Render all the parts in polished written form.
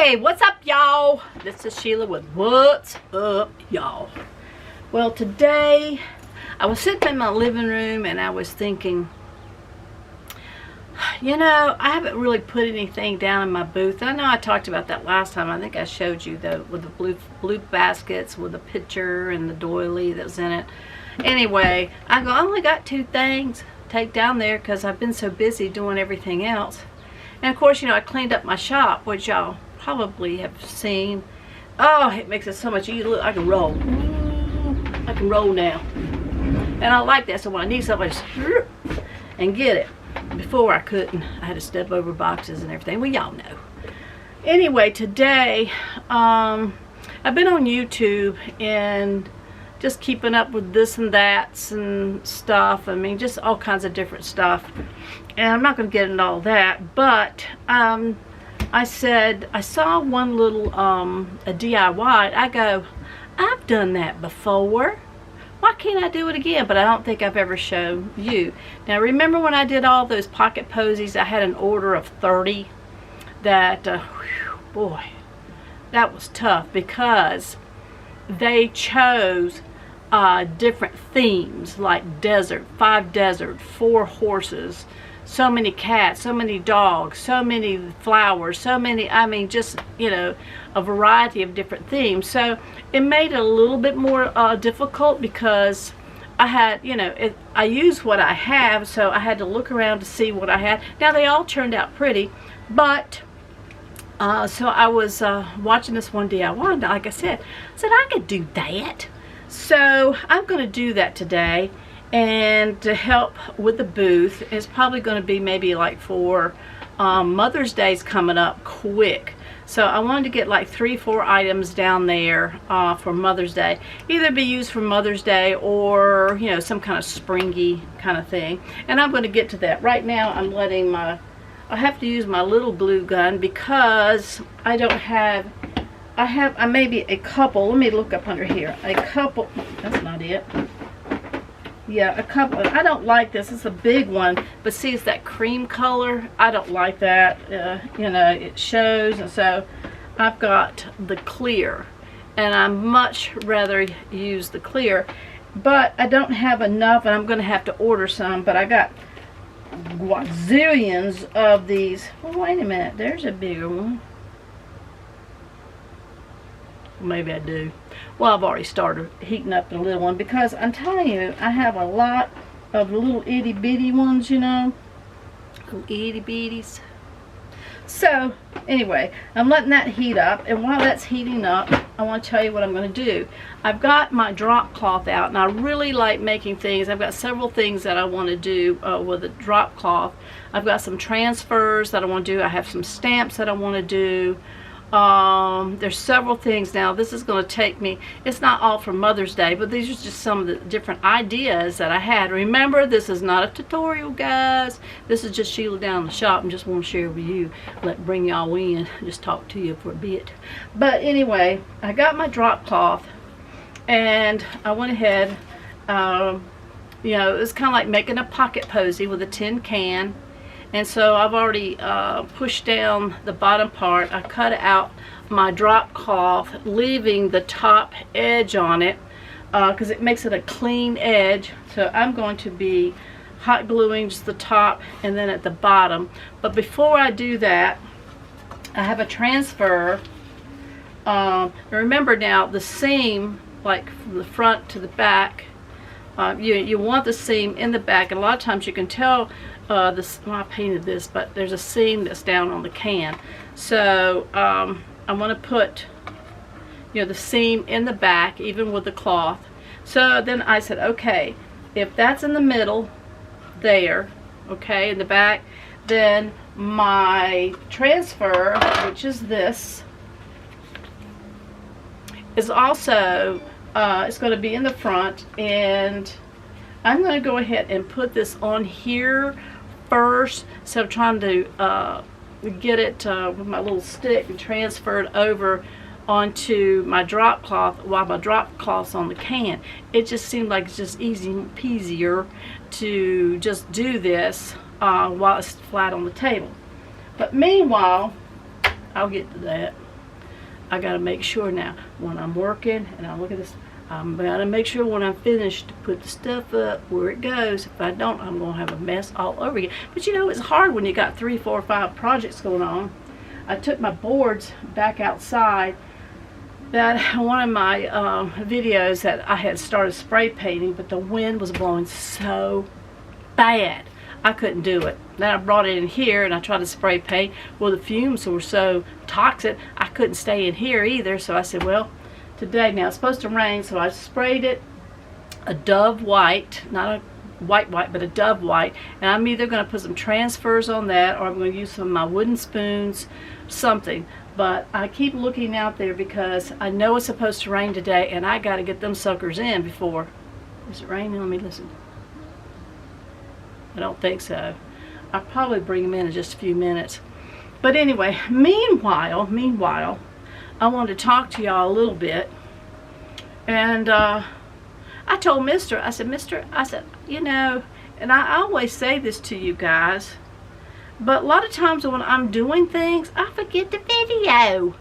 Hey, what's up, y'all? This is Sheila with What's Up, y'all. Well, today I was sitting in my living room and I was thinking, you know, I haven't really put anything down in my booth. I know I talked about that last time. I think I showed you with the blue baskets with the picture and the doily that was in it. Anyway, I only got 2 things to take down there because I've been so busy doing everything else. And of course, you know, I cleaned up my shop, which y'all probably have seen. Oh, it makes it so much easier. Look, I can roll. I can roll now. And I like that, so when I need something, I just and get it. Before I couldn't. I had to step over boxes and everything. Well, y'all know. Anyway, today, I've been on YouTube and just keeping up with this and that and stuff. I mean, just all kinds of different stuff. And I'm not going to get into all that, but I said, I saw one little a DIY. I go, I've done that before. Why can't I do it again? But I don't think I've ever shown you. Now, remember when I did all those pocket posies? I had an order of 30 that, whew, boy, that was tough because they chose different themes, like desert, 5 desert, 4 horses, so many cats, so many dogs, so many flowers, so many, I mean, just, you know, a variety of different themes. So it made it a little bit more difficult because I had, you know, I used what I have, so I had to look around to see what I had. Now, they all turned out pretty, but so I was watching this one DIY, and like I said, I could do that. So I'm going to do that today. And to help with the booth, it's probably going to be maybe like for Mother's Day's coming up quick. So I wanted to get like 3-4 items down there for Mother's Day. Either be used for Mother's Day or, you know, some kind of springy kind of thing. And I'm going to get to that. Right now I'm letting I have to use my little glue gun because I don't have, I maybe a couple, let me look up under here, a couple, that's not it. Yeah, a couple. I don't like this. It's a big one, but see, it's that cream color. I don't like that. You know, it shows, and so I've got the clear, and I much rather use the clear, but I don't have enough, and I'm going to have to order some. But I got zillions of these. Well, wait a minute. There's a bigger one. Maybe I do. Well, I've already started heating up the little one because I'm telling you, I have a lot of little itty bitty ones, you know, little itty bitties. So anyway, I'm letting that heat up, and while that's heating up, I want to tell you what I'm going to do. I've got my drop cloth out, and I really like making things. I've got several things that I want to do with a drop cloth. I've got some transfers that I want to do. I have some stamps that I want to do. There's several things. Now, this is going to take me, it's not all for Mother's Day, but these are just some of the different ideas that I had. Remember, this is not a tutorial, guys. This is just Sheila down in the shop and just want to share with you, bring y'all in, just talk to you for a bit. But anyway, I got my drop cloth, and I went ahead, you know, it's kind of like making a pocket posy with a tin can. And so I've already pushed down the bottom part. I cut out my drop cloth, leaving the top edge on it because it makes it a clean edge. So I'm going to be hot gluing just the top and then at the bottom. But before I do that, I have a transfer. Remember now, the seam, like from the front to the back, you want the seam in the back. And a lot of times you can tell well, I painted this, but there's a seam that's down on the can. So I want to put, you know, the seam in the back, even with the cloth. So then I said, okay, if that's in the middle there, okay, in the back, then my transfer, which is this, is also it's going to be in the front, and I'm going to go ahead and put this on here first. So I'm trying to get it with my little stick and transfer it over onto my drop cloth while my drop cloth's on the can. It just seemed like it's just easy peasier to just do this while it's flat on the table. But meanwhile, I'll get to that. I got to make sure now when I'm working, and I look at this, I'm going to make sure when I'm finished to put the stuff up where it goes. If I don't, I'm going to have a mess all over again. But you know, it's hard when you got 3, 4, 5 projects going on. I took my boards back outside. That one of my videos that I had started spray painting, but the wind was blowing so bad I couldn't do it. Then I brought it in here and I tried to spray paint. Well, the fumes were so toxic I couldn't stay in here either. So I said, well, today, now it's supposed to rain, so I sprayed it a Dove white, not a white but a Dove white, and I'm either going to put some transfers on that or I'm going to use some of my wooden spoons, something. But I keep looking out there because I know it's supposed to rain today, and I got to get them suckers in before. Is it raining? Let me listen. I don't think so. I'll probably bring them in just a few minutes. But anyway, meanwhile, I wanted to talk to y'all a little bit. And I told Mister, I said, you know, and I always say this to you guys, but a lot of times when I'm doing things, I forget the video.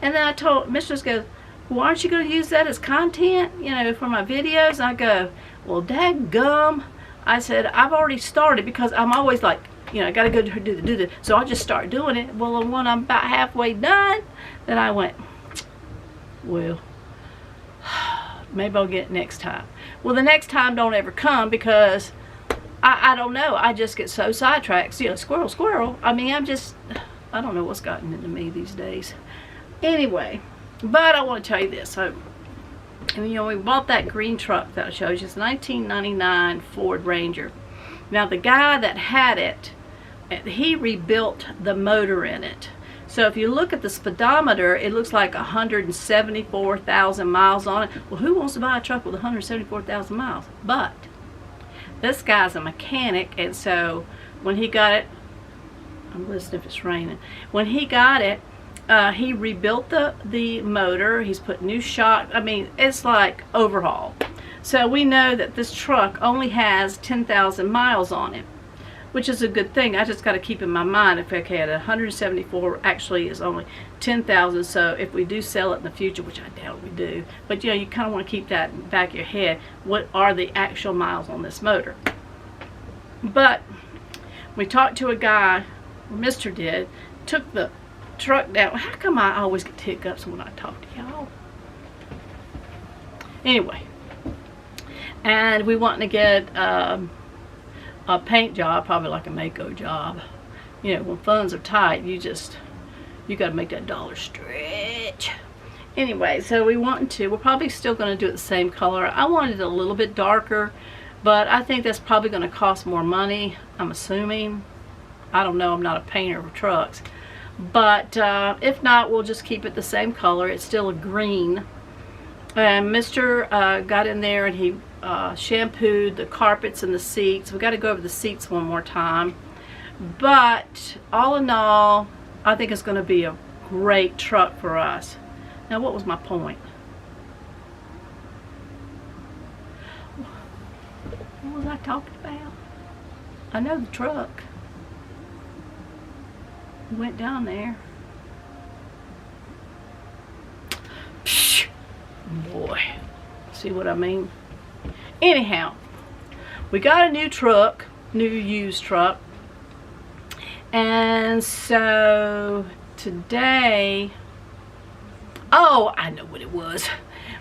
And then I told Mistress, goes, well, aren't you going to use that as content, you know, for my videos? And I go, well, dadgum. I said, I've already started, because I'm always like, you know, I got to go do the. So I just start doing it. Well, when I'm about halfway done, then I went, well, maybe I'll get it next time. Well, the next time don't ever come, because I don't know. I just get so sidetracked. You know, squirrel. I mean, I don't know what's gotten into me these days. Anyway, but I want to tell you this. So, and, you know, we bought that green truck that I showed you. It's a 1999 Ford Ranger. Now, the guy that had it, he rebuilt the motor in it. So if you look at the speedometer, it looks like 174,000 miles on it. Well, who wants to buy a truck with 174,000 miles? But this guy's a mechanic, and so when he got it, I'm listening if it's raining. When he got it, he rebuilt the motor. He's put new shock. I mean, it's like overhaul. So we know that this truck only has 10,000 miles on it, which is a good thing. I just got to keep in my mind, if okay, at 174 actually is only 10,000. So if we do sell it in the future, which I doubt we do, but you know, you kind of want to keep that in the back of your head. What are the actual miles on this motor? But we talked to a guy, Mr. did, took the truck down. How come I always get hiccups when I talk to y'all? Anyway, and we want to get a paint job, probably like a Mako job. You know, when funds are tight, you got to make that dollar stretch. Anyway, so we're probably still going to do it the same color. I wanted it a little bit darker, but I think that's probably going to cost more money, I'm assuming. I don't know, I'm not a painter of trucks. But if not, we'll just keep it the same color. It's still a green. And Mr. Got in there and he shampooed the carpets and the seats. We got to go over the seats one more time. But all in all, I think it's going to be a great truck for us. Now, what was my point? What was I talking about? I know the truck. We went down there. Psh, boy, see what I mean? Anyhow, we got a new truck, new used truck. And so today, oh, I know what it was.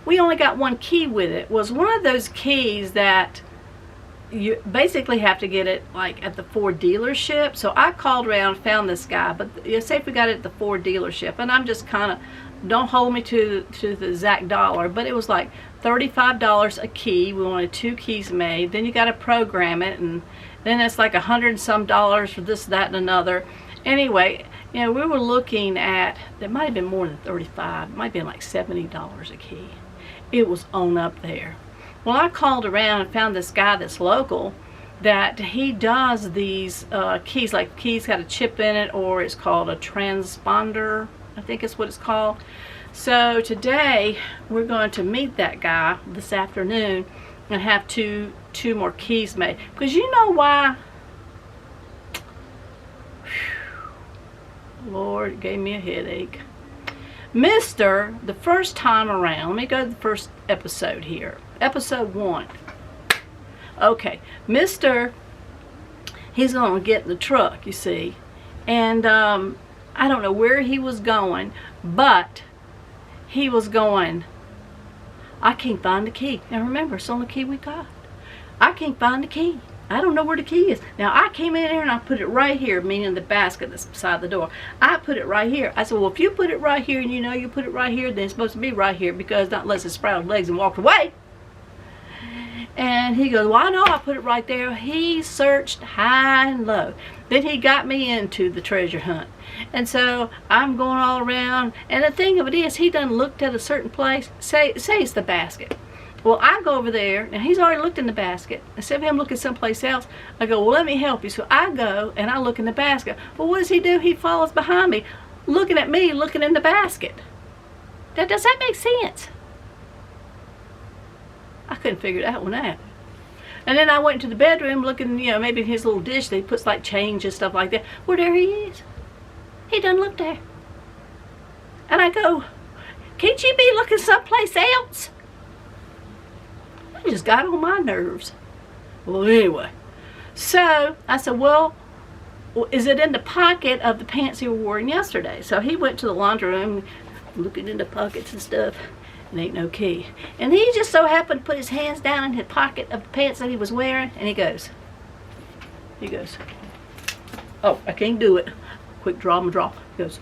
We only got one key with it. It was one of those keys that you basically have to get it like at the Ford dealership. So I called around, found this guy, but say if we got it at the Ford dealership, and I'm just kind of, don't hold me to the exact dollar, but it was like $35 a key. We wanted 2 keys made. Then you got to program it, and then it's like $100 and some for this, that, and another. Anyway, you know, we were looking at, it might have been more than 35. It might have been like $70 a key. It was on up there. Well, I called around and found this guy that's local, that he does these keys, like keys got a chip in it, or it's called a transponder, I think is what it's called. So today we're going to meet that guy this afternoon and have two more keys made. Because you know why? Whew. Lord, it gave me a headache. The first time around, let me go to the first episode here. Episode 1. Okay, he's going to get in the truck, you see. And I don't know where he was going, but he was going, I can't find the key. Now remember, it's the only key we got. I can't find the key. I don't know where the key is. Now I came in here and I put it right here, meaning the basket that's beside the door. I put it right here. I said, well, if you put it right here and you know you put it right here, then it's supposed to be right here, because not unless it sprouted legs and walked away. And he goes, well, I know I put it right there. He searched high and low. Then he got me into the treasure hunt. And so I'm going all around. And the thing of it is, he done looked at a certain place. Say it's the basket. Well, I go over there. Now, he's already looked in the basket. Instead of him looking someplace else, I go, well, let me help you. So I go and I look in the basket. Well, what does he do? He follows behind me, looking at me, looking in the basket. Now, does that make sense? I couldn't figure that one out. And then I went into the bedroom looking, you know, maybe in his little dish that he puts like change and stuff like that. Well, there he is. He done looked there. And I go, can't you be looking someplace else? It just got on my nerves. Well, anyway. So I said, well, is it in the pocket of the pants he was wearing yesterday? So he went to the laundry room looking in the pockets and stuff. And ain't no key. And he just so happened to put his hands down in his pocket of the pants that he was wearing, and he goes, oh, I can't do it. Quick draw, He goes,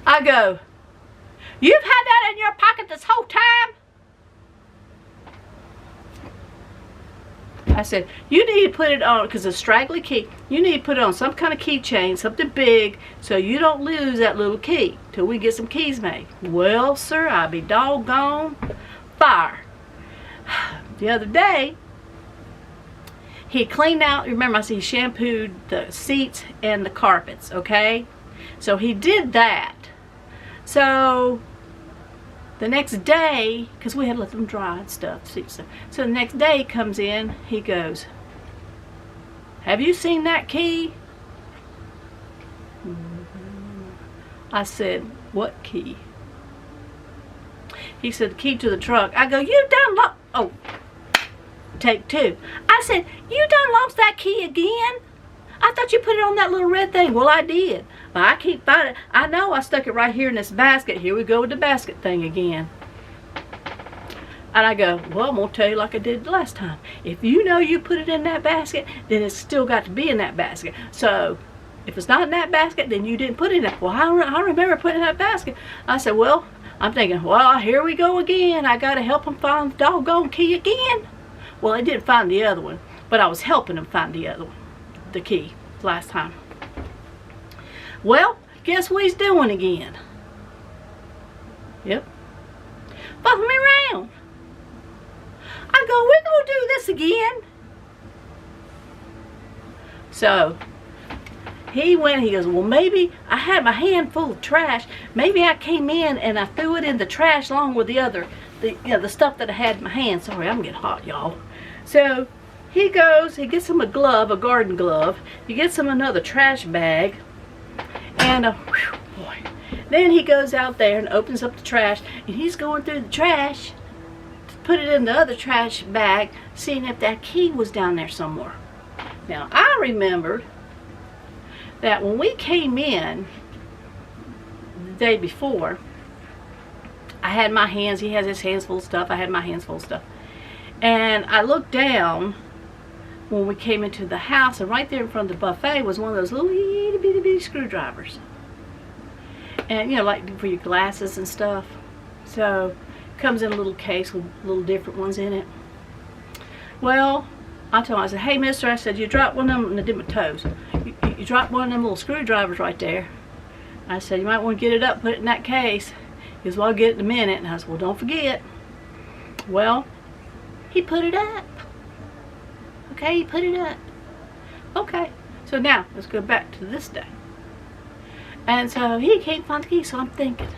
I go, you've had that in your pocket this whole time? I said, you need to put it on, because it's a straggly key, you need to put it on some kind of keychain, something big, so you don't lose that little key till we get some keys made. Well, sir, I'll be doggone fire. The other day, he cleaned out, remember I said he shampooed the seats and the carpets, okay? So he did that. So the next day, because we had to let them dry and stuff, so the next day he comes in, he goes, have you seen that key? I said, what key? He said, the key to the truck. I go, you done lost, oh, take 2. I said, you done lost that key again? I thought you put it on that little red thing. Well, I did. But I can't find it. I know I stuck it right here in this basket. Here we go with the basket thing again. And I go, well, I'm going to tell you like I did the last time. If you know you put it in that basket, then it's still got to be in that basket. So, if it's not in that basket, then you didn't put it in it. Well, I remember putting it in that basket. I said, well, I'm thinking, well, here we go again. I got to help him find the doggone key again. Well, I didn't find the other one, but I was helping him find the other one, the key, last time. Well, guess what he's doing again? Yep. Following me around. I go, we're going to do this again. So, he went, he goes, well, maybe I had my hand full of trash. Maybe I came in and I threw it in the trash along with the other, the stuff that I had in my hand. Sorry, I'm getting hot, y'all. So, he goes, he gets him a glove, a garden glove. He gets him another trash bag. And, whew, boy. Then he goes out there and opens up the trash. And he's going through the trash to put it in the other trash bag, seeing if that key was down there somewhere. Now, I remembered that when we came in the day before, I had my hands, he has his hands full of stuff, I had my hands full of stuff. And I looked down when we came into the house, and right there in front of the buffet was one of those little itty bitty screwdrivers. And, you know, like for your glasses and stuff. So, it comes in a little case with little different ones in it. Well, I told him, I said, hey, mister, I said, you dropped one of them, and I did my toes. You dropped one of them little screwdrivers right there. I said, you might want to get it up, put it in that case. He goes, well, I'll get it in a minute. And I said, well, don't forget. Well, he put it up. Okay, he put it up. Okay, so now let's go back to this day. And so he can't find the key, so I'm thinking,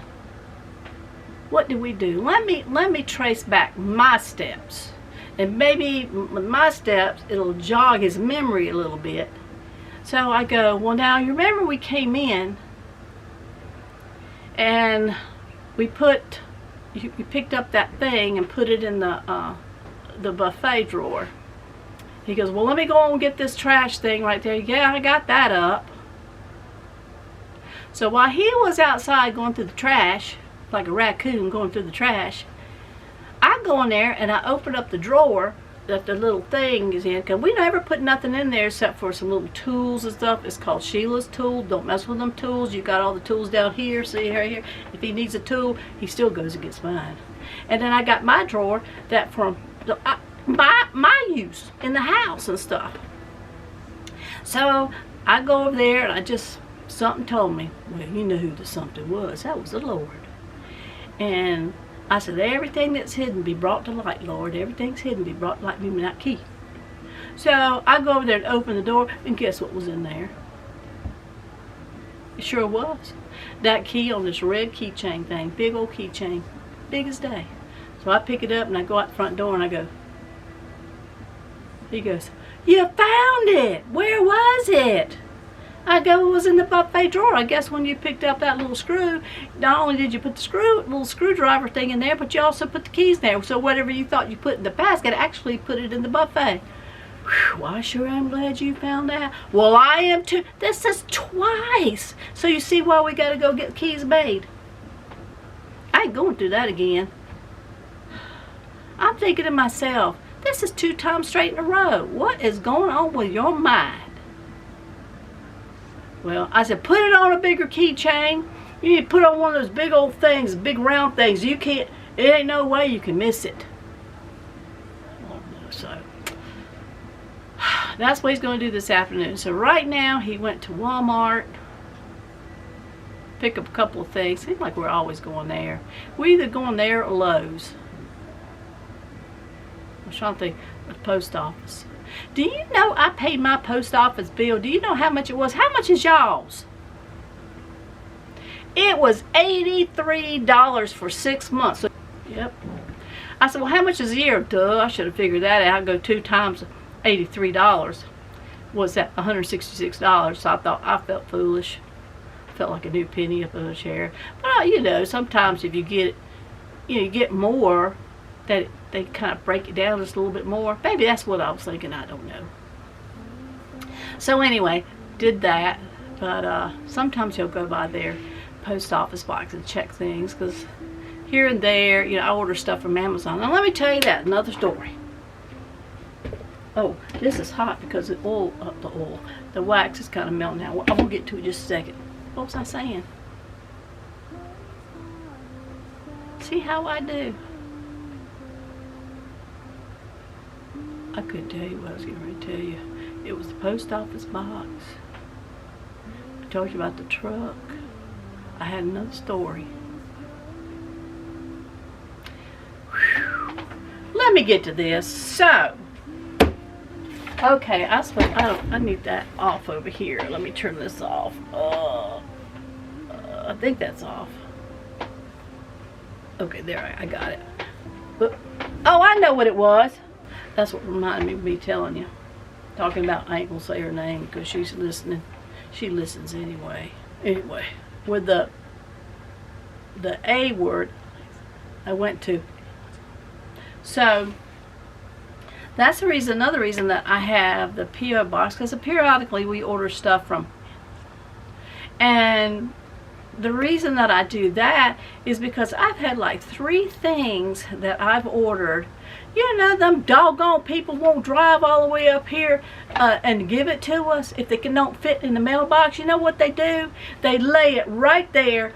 what did we do? Let me trace back my steps. And maybe with my steps, it'll jog his memory a little bit. So I go, well, now you remember we came in And we picked up that thing and put it in the buffet drawer. He goes, well, let me go and get this trash thing right there. Yeah, I got that up. So while he was outside going through the trash, like a raccoon going through the trash, I go in there and I open up the drawer that the little thing is in, because we never put nothing in there except for some little tools and stuff. It's called Sheila's tool. Don't mess with them tools. You got all the tools down here. See right here. If he needs a tool, he still goes and gets mine. And then I got my drawer that from my use in the house and stuff. So I go over there and something told me, well, you know who the something was. That was the Lord. And I said, everything that's hidden be brought to light, Lord. Everything's hidden be brought to light. Give me that key. So I go over there and open the door, and guess what was in there? It sure was. That key on this red keychain thing. Big old keychain. Big as day. So I pick it up, and I go out the front door, and I go. He goes, you found it. Where was it? I go, it was in the buffet drawer. I guess when you picked up that little screw, not only did you put the little screwdriver thing in there, but you also put the keys there. So whatever you thought you put in the basket, actually put it in the buffet. Whew, I sure am glad you found that. Well, I am too. This is twice. So you see why we got to go get the keys made. I ain't going through that again. I'm thinking to myself, this is 2 times straight in a row. What is going on with your mind? Well, I said, put it on a bigger keychain. You need to put on one of those big old things, big round things. You can't, it ain't no way you can miss it. So, that's what he's going to do this afternoon. So right now, he went to Walmart, pick up a couple of things. Seems like we're always going there. We're either going there or Lowe's. I'm trying to think of the post office. Do you know I paid my post office bill? Do you know how much it was? How much is y'all's? It was $83 for 6 months. So, yep. I said, well, how much is a year? Duh, I should have figured that out. I'd go 2 times $83. Was that $166? So I felt foolish. Felt like a new penny up in a chair. But you know, sometimes if you get, you get more, that they kind of break it down just a little bit more. Maybe that's what I was thinking. I don't know. So anyway, did that. But sometimes he'll go by their post office box and check things, because here and there, you know, I order stuff from Amazon. Now let me tell you that, another story. Oh, this is hot because the wax is kind of melting now. I won't get to it in just a second. What was I saying? See how I do. I couldn't tell you what I was getting ready to tell you. It was the post office box. I told you about the truck. I had another story. Whew. Let me get to this. So, okay, I need that off over here. Let me turn this off. I think that's off. Okay, there, I got it. Oh, I know what it was. That's what reminded me of me telling you. Talking about, I ain't gonna say her name because she's listening. She listens anyway. Anyway, with the A word, I went to. So, that's the reason, another reason that I have the P.O. box, because periodically we order stuff from. And the reason that I do that is because I've had like 3 things that I've ordered. You know, them doggone people won't drive all the way up here and give it to us if they don't fit in the mailbox. You know what they do? They lay it right there,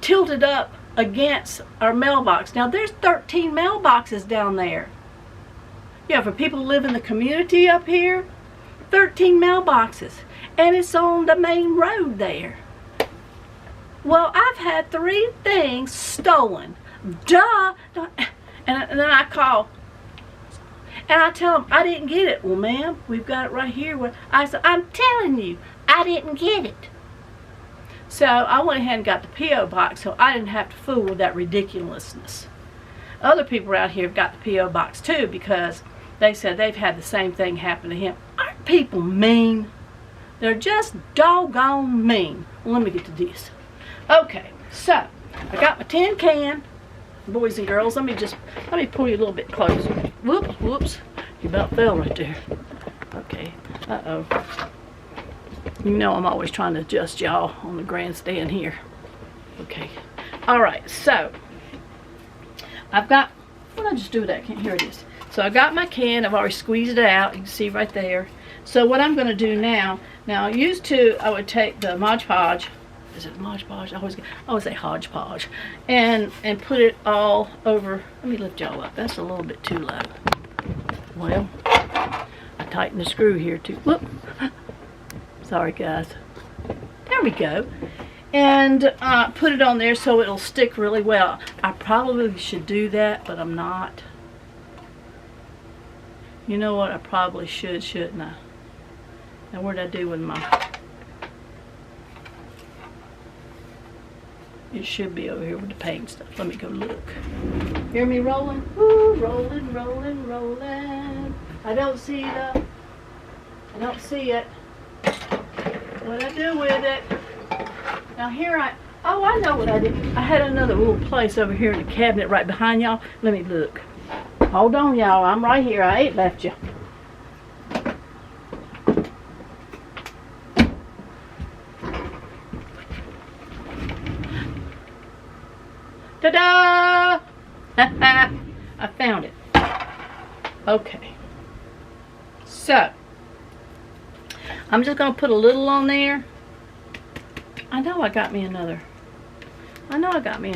tilted up against our mailbox. Now, there's 13 mailboxes down there. Yeah, for people who live in the community up here, 13 mailboxes. And it's on the main road there. Well, I've had 3 things stolen. Duh! And then I call. And I tell them, I didn't get it. Well, ma'am, we've got it right here. I said, I'm telling you, I didn't get it. So I went ahead and got the P.O. box so I didn't have to fool with that ridiculousness. Other people around here have got the P.O. box too, because they said they've had the same thing happen to him. Aren't people mean? They're just doggone mean. Well, let me get to this. Okay, So, I got my tin can. Boys and girls, let me pull you a little bit closer. Whoops, whoops. You about fell right there. Okay. Uh-oh. You know I'm always trying to adjust y'all on the grandstand here. Okay. Alright, so I've got, what did I just do with that? Here it is. So I got my can, I've already squeezed it out. You can see right there. So what I'm going to do now, I would take the Mod Podge, is it Mod Podge? I always say hodgepodge, and put it all over. Let me lift y'all up. That's a little bit too low. Well, I tightened the screw here too. Whoop. Sorry guys. There we go. And put it on there so it'll stick really well. I probably should do that, but I'm not. You know what? I probably should, shouldn't I? Now what did I do with my... It should be over here with the paint stuff. Let me go look. Hear me rolling? Woo, rolling, rolling, rolling. I don't see it. What I do with it? Now here I know what I did. I had another little place over here in the cabinet right behind y'all. Let me look. Hold on, y'all. I'm right here. I ain't left you. Ta-da! I found it. Okay. So, I'm just going to put a little on there. I know I got me a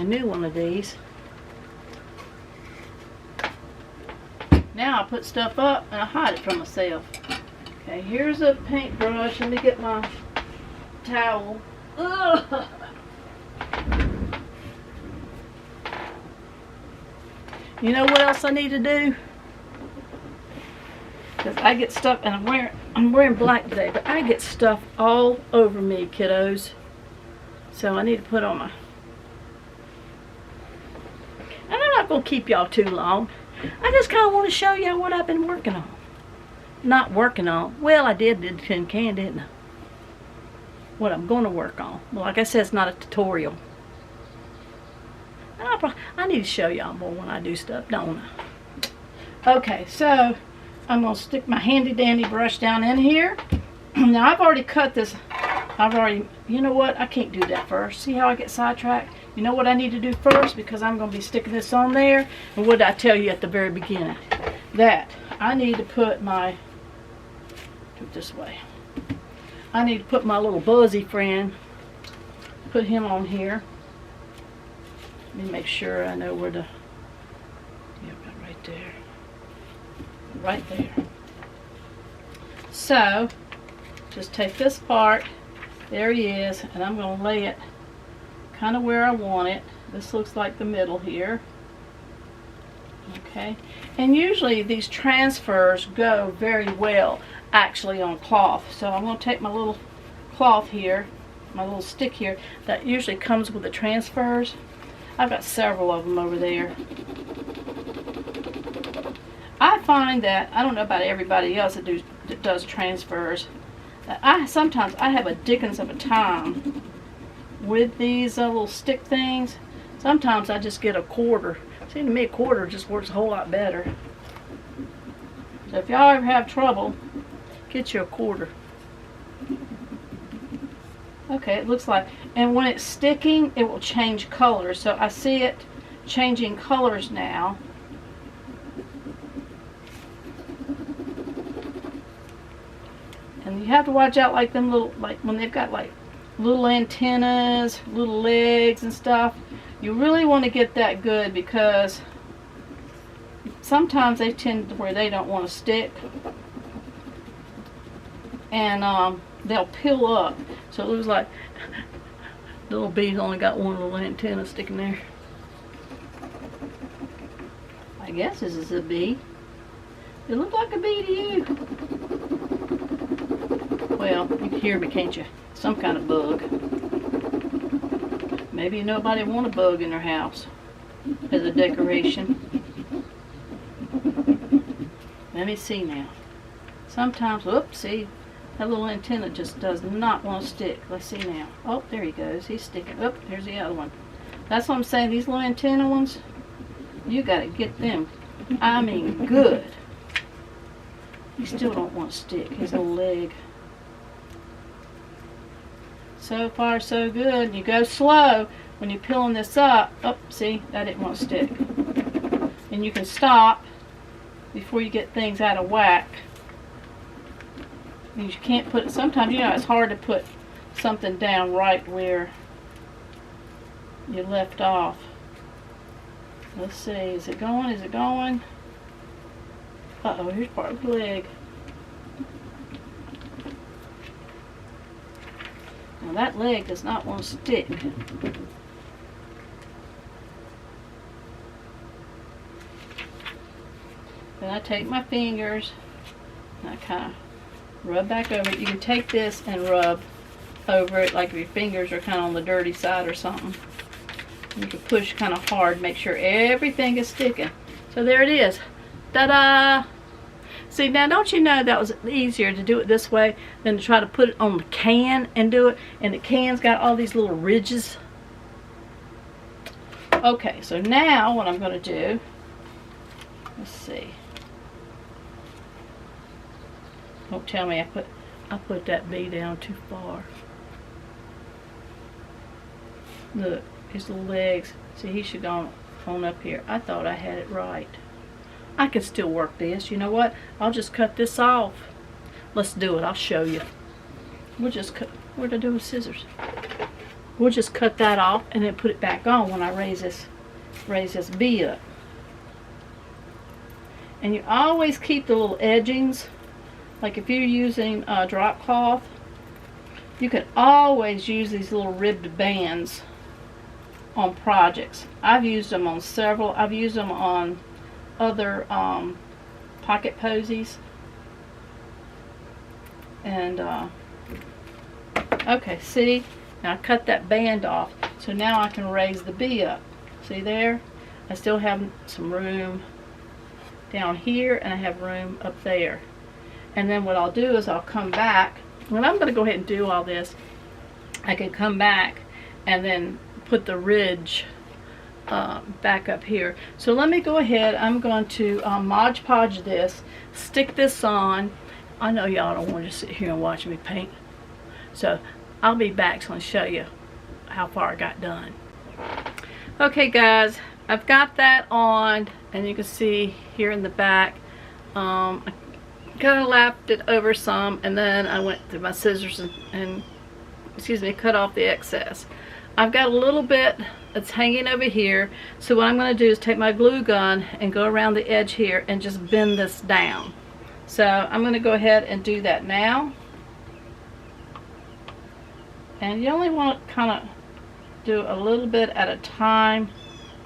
new one of these. Now I put stuff up and I hide it from myself. Okay, here's a paintbrush. Let me get my towel. Ugh. You know what else I need to do? Because I get stuff, and I'm wearing black today, but I get stuff all over me, kiddos. So I need to put on my... And I'm not going to keep y'all too long. I just kind of want to show y'all what I've been working on. Not working on. Well, I did the tin can, didn't I? What I'm going to work on. Well, like I said, it's not a tutorial. I need to show y'all more when I do stuff, don't I? Okay, so I'm going to stick my handy dandy brush down in here. Now I've already cut this. You know what? I can't do that first. See how I get sidetracked? You know what I need to do first? Because I'm going to be sticking this on there. And what did I tell you at the very beginning? That I need to put my, do it this way. I need to put my little Buzzy friend, put him on here. Let me make sure I know where to, yeah, right there. Right there. So, just take this part, there he is, and I'm going to lay it kind of where I want it. This looks like the middle here. Okay, and usually these transfers go very well actually on cloth. So I'm going to take my little cloth here, my little stick here, that usually comes with the transfers. I've got several of them over there. I find that, I don't know about everybody else that does transfers, sometimes I have a dickens of a time with these little stick things. Sometimes I just get a quarter. Seems to me a quarter just works a whole lot better. So if y'all ever have trouble, get you a quarter. Okay, it looks like, and when it's sticking, it will change colors. So I see it changing colors now. And you have to watch out, like them little, like when they've got like little antennas, little legs and stuff. You really want to get that good, because sometimes they tend to where they don't want to stick, and they'll peel up. So it looks like little bee's only got one little antenna sticking there. I guess this is a bee. It looked like a bee to you. Well, you can hear me, can't you? Some kind of bug. Maybe nobody want a bug in their house as a decoration. Let me see now. Sometimes, whoops, see, that little antenna just does not want to stick. Let's see now. Oh, there he goes. He's sticking. Oh, there's the other one. That's what I'm saying. These little antenna ones, you gotta get them. I mean, good. You still don't want to stick his little leg. So far, so good. You go slow when you're peeling this up. Oh, see, that didn't want to stick. And you can stop before you get things out of whack. And you can't put, sometimes, you know, it's hard to put something down right where you left off. Let's see, is it going? Is it going? Uh-oh, here's part of the leg. Now that leg does not want to stick. Then I take my fingers and I kind of rub back over it. You can take this and rub over it like if your fingers are kind of on the dirty side or something. You can push kind of hard, make sure everything is sticking. So there it is. Ta-da! See, now don't you know that was easier to do it this way than to try to put it on the can and do it, and the can's got all these little ridges. Okay, so now what I'm going to do, let's see. Don't tell me I put that bee down too far. Look, his little legs. See, he should go on up here. I thought I had it right. I can still work this. You know what? I'll just cut this off. Let's do it. I'll show you. We'll just cut. What did I do with scissors? We'll just cut that off and then put it back on when I raise this bee up. And you always keep the little edgings. Like if you're using drop cloth, you can always use these little ribbed bands on projects. I've used them on several. I've used them on other pocket posies. And okay, see, now I cut that band off, so now I can raise the bee up. See there? I still have some room down here, and I have room up there. And then what I'll do is I'll come back. When I'm going to go ahead and do all this, I can come back and then put the ridge back up here. So let me go ahead. I'm going to Mod Podge this, stick this on. I know y'all don't want to sit here and watch me paint, so I'll be back so I'll show you how far I got done. Okay guys, I've got that on, and you can see here in the back, I kind of lapped it over some, and then I went through my scissors and excuse me, cut off the excess. I've got a little bit that's hanging over here, so what I'm going to do is take my glue gun and go around the edge here and just bend this down. So I'm going to go ahead and do that now. And you only want to kind of do a little bit at a time,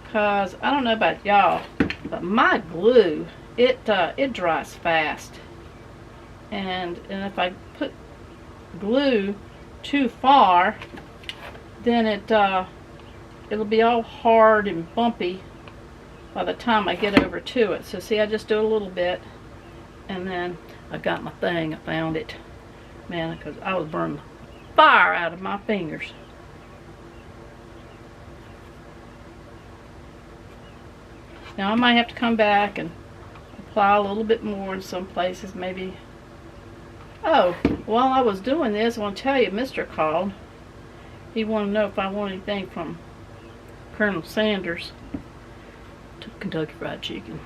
because I don't know about y'all, but my glue, it dries fast. And if I put glue too far, then it'll be all hard and bumpy by the time I get over to it. So see, I just do a little bit, and then I got my thing. I found it, man, because I was burning fire out of my fingers. Now I might have to come back and apply a little bit more in some places, maybe. Oh, while I was doing this, I want to tell you, Mr. called. He wanted to know if I want anything from Colonel Sanders to Kentucky Fried Chicken.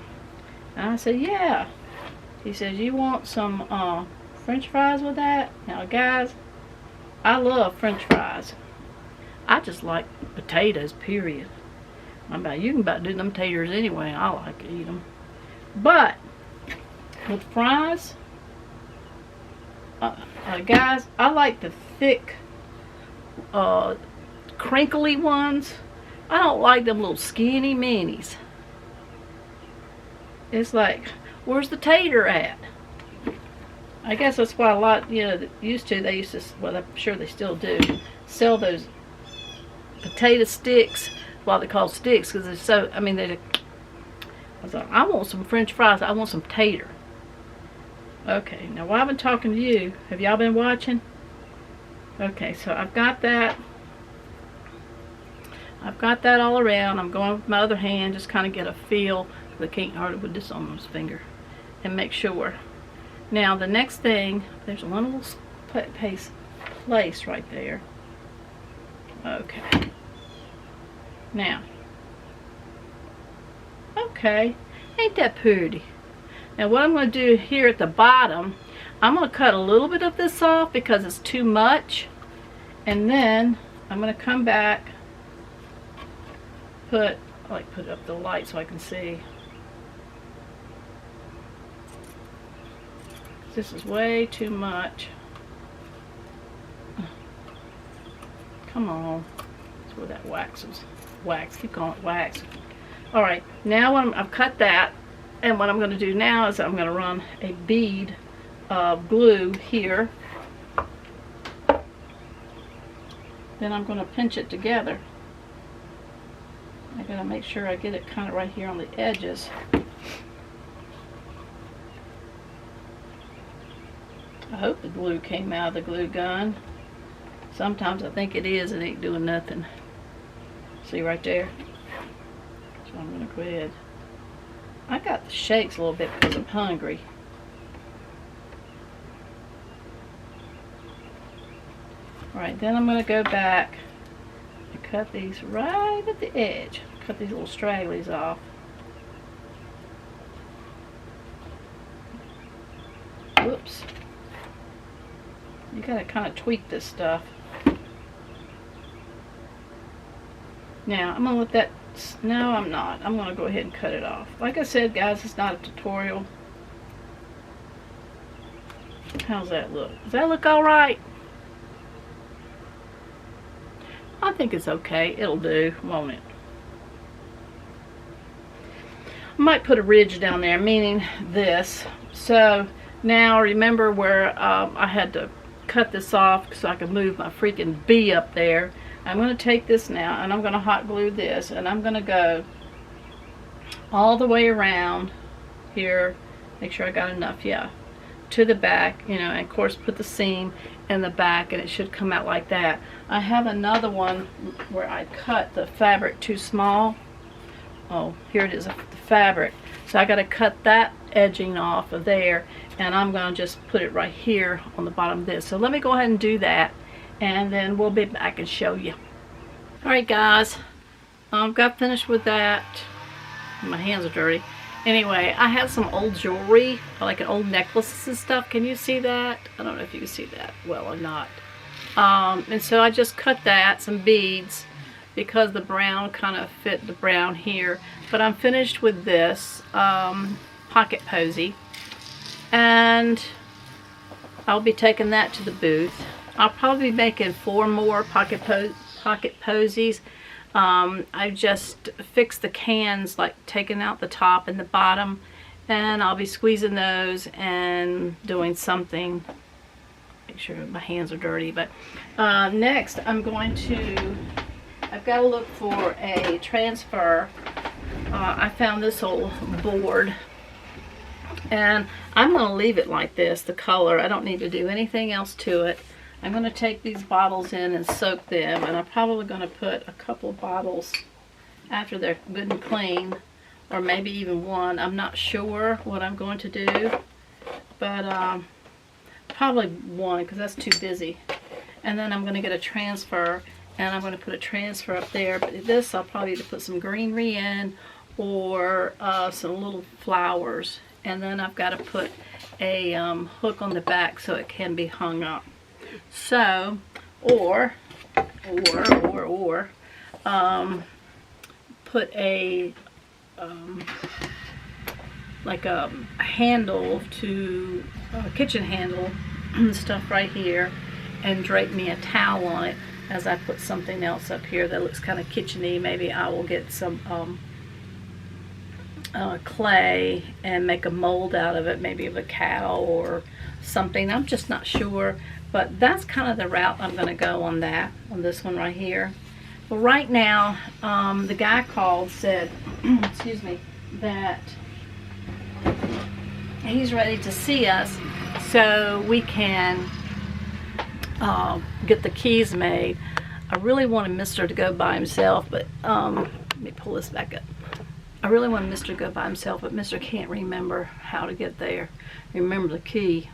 And I said, yeah. He says, you want some French fries with that? Now guys, I love French fries. I just like potatoes, period. You can about do them taters anyway. I like to eat them. But with fries, guys, I like the thick, crinkly ones. I don't like them little skinny minis. It's like, where's the tater at? I guess that's why a lot, you know, they used to, well, I'm sure they still do, sell those potato sticks. Why they call sticks, because they're so, I mean, I was like, I want some French fries. I want some tater. Okay, now while I've been talking to you, have y'all been watching? Okay, so I've got that. I've got that all around. I'm going with my other hand, just kind of get a feel. I can't hardly put this on his finger. And make sure. Now the next thing, there's one little place right there. Okay. Now. Okay. Ain't that pretty? Now what I'm going to do here at the bottom, I'm going to cut a little bit of this off because it's too much. And then I'm going to come back, put it up the light so I can see. This is way too much. Come on. That's where that wax is. Wax. Keep calling it wax. Alright, now I've cut that, and what I'm going to do now is I'm going to run a bead of glue here. Then I'm going to pinch it together. I got to make sure I get it kind of right here on the edges. I hope the glue came out of the glue gun. Sometimes I think it is, it ain't doing nothing. See right there? So I'm going to go ahead. I got the shakes a little bit because I'm hungry. Alright, then I'm going to go back and cut these right at the edge. Cut these little stragglies off. Whoops. You gotta kind of tweak this stuff. Now, I'm gonna let that, no I'm not. I'm gonna go ahead and cut it off. Like I said, guys, it's not a tutorial. How's that look? Does that look alright? I think it's okay. It'll do, won't it? I might put a ridge down there, meaning this. So, now remember where I had to cut this off so I could move my freaking bee up there. I'm going to take this now and I'm going to hot glue this, and I'm going to go all the way around here. Make sure I got enough, yeah, to the back, you know, and of course put the seam in the back, and it should come out like that. I have another one where I cut the fabric too small. Oh, here it is, the fabric. So I got to cut that edging off of there, and I'm going to just put it right here on the bottom of this. So let me go ahead and do that, and then we'll be back and show you. Alright guys, got finished with that. My hands are dirty. Anyway, I had some old jewelry, like an old necklaces and stuff. Can you see that? I don't know if you can see that well or not. And so I just cut that, some beads, because the brown kind of fit the brown here. But I'm finished with this pocket posy, and I'll be taking that to the booth. I'll probably be making 4 more pocket posies. I just fixed the cans, like taking out the top and the bottom, and I'll be squeezing those and doing something. Make sure my hands are dirty. But next I've got to look for a transfer. I found this old board, and I'm going to leave it like this, the color. I don't need to do anything else to it. I'm going to take these bottles in and soak them, and I'm probably going to put a couple bottles after they're good and clean, or maybe even one. I'm not sure what I'm going to do, but probably one, because that's too busy. And then I'm going to get a transfer, and I'm going to put a transfer up there. But this I'll probably either put some greenery in, or some little flowers. And then I've got to put a hook on the back so it can be hung up. So, or put a like a handle to a kitchen handle and stuff right here, and drape me a towel on it as I put something else up here that looks kind of kitchen-y. Maybe I will get some clay and make a mold out of it, maybe of a cow or something. I'm just not sure, but that's kind of the route I'm going to go on that, on this one right here. Well, right now, the guy called, said, excuse me, that he's ready to see us so we can get the keys made. I really wanted Mr. to go by himself, but let me pull this back up. I really wanted Mr. to go by himself, but Mr. can't remember how to get there. Remember the key.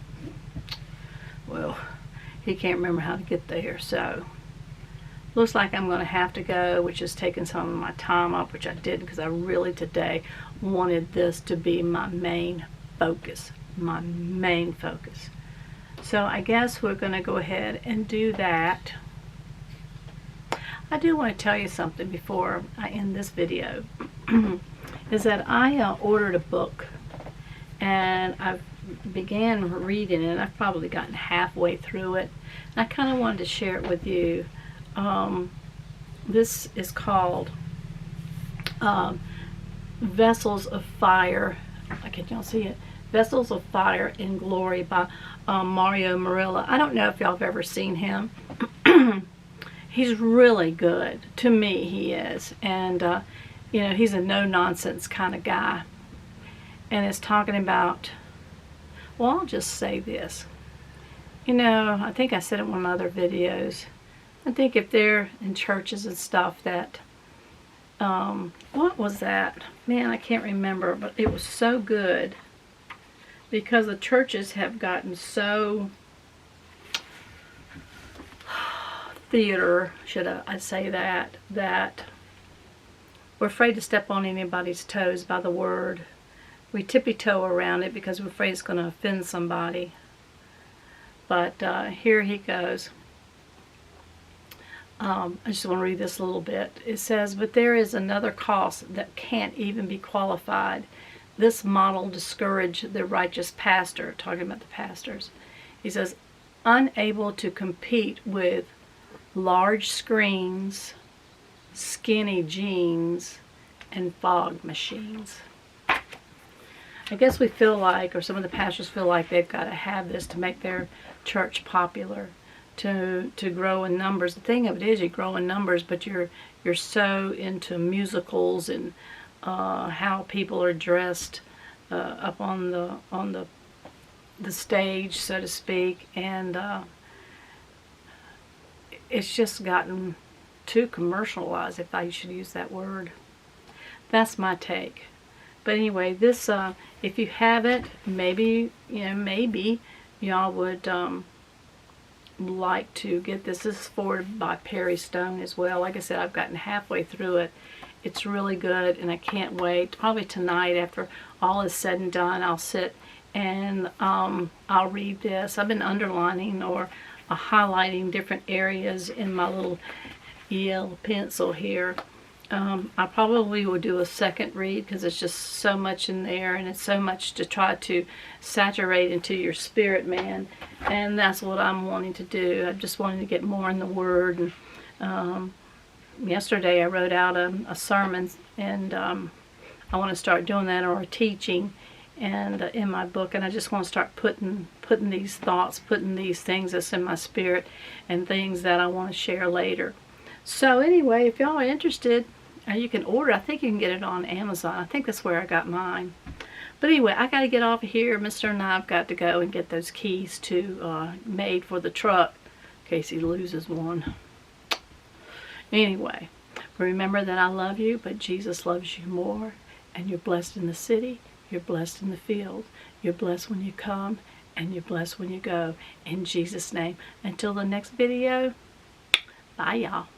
Well, he can't remember how to get there, so looks like I'm going to have to go, which is taking some of my time off, which I did because I really today wanted this to be my main focus. My main focus. So I guess we're going to go ahead and do that. I do want to tell you something before I end this video. Is that I ordered a book, and I began reading it. I've probably gotten halfway through it. And I kind of wanted to share it with you. This is called Vessels of Fire. Can y'all see it? Vessels of Fire in Glory by Mario Murillo. I don't know if y'all have ever seen him. He's really good. To me, he is. And, you know, he's a no-nonsense kind of guy. And it's talking about, well, I'll just say this. You know, I think I said in one of my other videos, I think if they're in churches and stuff that, what was that? Man, I can't remember, but it was so good because the churches have gotten so theater, should I say that we're afraid to step on anybody's toes by the word. We tippy-toe around it because we're afraid it's going to offend somebody. But here he goes. I just want to read this a little bit. It says, but there is another cost that can't even be qualified. This model discouraged the righteous pastor, talking about the pastors. He says, unable to compete with large screens, skinny jeans, and fog machines. I guess we feel like, or some of the pastors feel like they've got to have this to make their church popular, to grow in numbers. The thing of it is, you grow in numbers, but you're so into musicals and how people are dressed up on the stage, so to speak, and it's just gotten too commercialized, if I should use that word. That's my take. But anyway, this, if you have it, maybe y'all would like to get this. This is forwarded by Perry Stone as well. Like I said, I've gotten halfway through it. It's really good, and I can't wait. Probably tonight, after all is said and done, I'll sit and I'll read this. I've been underlining or highlighting different areas in my little yellow pencil here. I probably will do a second read because it's just so much in there, and it's so much to try to saturate into your spirit, man. And that's what I'm wanting to do. I'm just wanting to get more in the Word. And yesterday I wrote out a sermon, and I want to start doing that, or a teaching, and in my book. And I just want to start putting these thoughts, putting these things that's in my spirit, and things that I want to share later. So anyway, if y'all are interested, you can order. I think you can get it on Amazon. I think that's where I got mine. But anyway, I got to get off of here. Mr. and I have got to go and get those keys made for the truck in case he loses one. Anyway, remember that I love you, but Jesus loves you more. And you're blessed in the city. You're blessed in the field. You're blessed when you come, and you're blessed when you go. In Jesus' name. Until the next video, bye y'all.